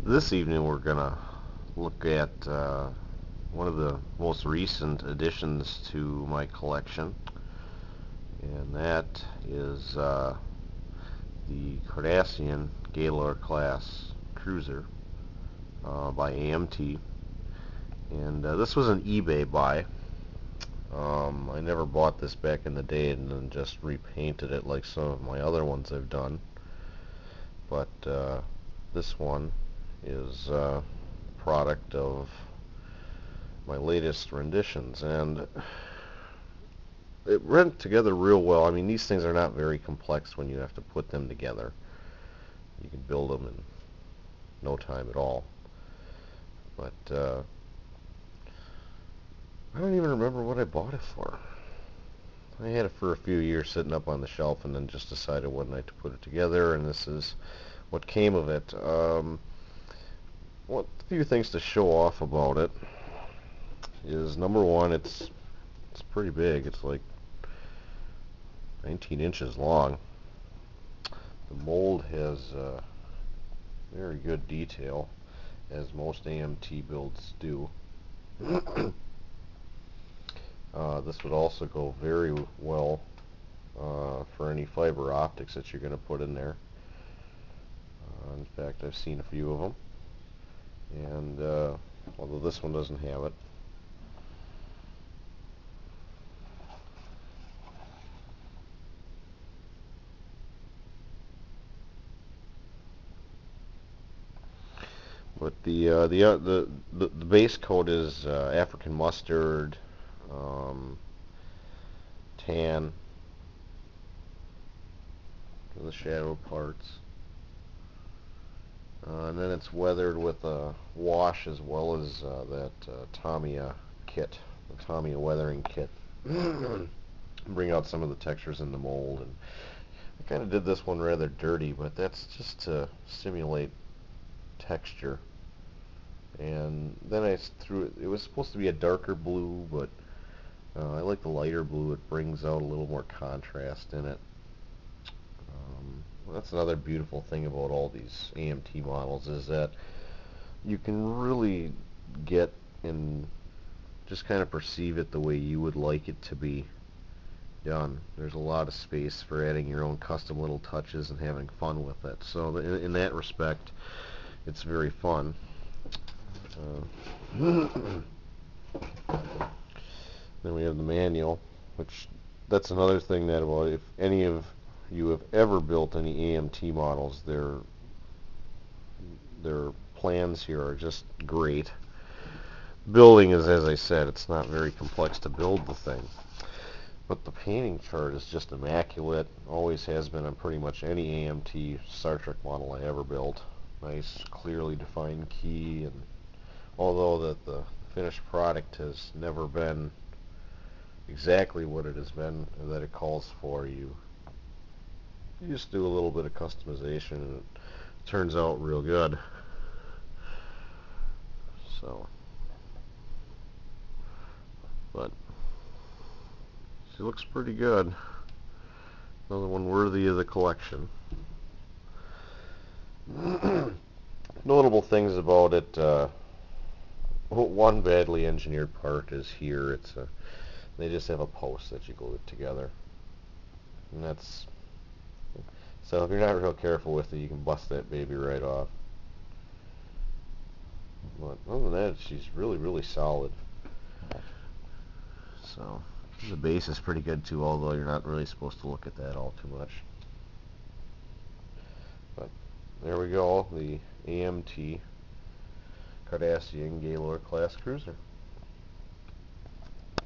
This evening we're going to look at one of the most recent additions to my collection, and that is the Cardassian Galor class cruiser by AMT. And this was an eBay buy. I never bought this back in the day and then just repainted it like some of my other ones I've done. But this one is a product of my latest renditions, and it went together real well. I mean, these things are not very complex when you have to put them together. You can build them in no time at all. But I don't even remember what I bought it for. I had it for a few years sitting up on the shelf and then just decided one night to put it together, and this is what came of it. A few things to show off about it is, number one, it's pretty big. It's like 19 inches long. The mold has very good detail, as most AMT builds do. This would also go very well for any fiber optics that you're going to put in there. In fact, I've seen a few of them, and although this one doesn't have it. But the base coat is African mustard, tan for the shadow parts, and then it's weathered with a wash as well as that Tamiya kit, the Tamiya weathering kit. Bring out some of the textures in the mold, and I kind of did this one rather dirty, but that's just to simulate texture. And then I threw it was supposed to be a darker blue, but I like the lighter blue. It brings out a little more contrast in it. That's another beautiful thing about all these AMT models, is that you can really get and just kind of perceive it the way you would like it to be done. There's a lot of space for adding your own custom little touches and having fun with it. So in that respect, it's very fun. Then we have the manual, which that's another thing that, about, if any of you have ever built any AMT models, their plans here are just great. Building is, as I said, it's not very complex to build the thing. But the painting chart is just immaculate. Always has been on pretty much any AMT Star Trek model I ever built. Nice, clearly defined key, and although that the finished product has never been exactly what it has been that it calls for, you just do a little bit of customization and it turns out real good. So, but she looks pretty good. Another one worthy of the collection. Notable things about it, one badly engineered part is here. They just have a post that you glue it together, and that's, so if you're not real careful with it, you can bust that baby right off. But other than that, she's really solid. So the base is pretty good too, although you're not really supposed to look at that all too much. But there we go, the AMT Cardassian Galor class cruiser.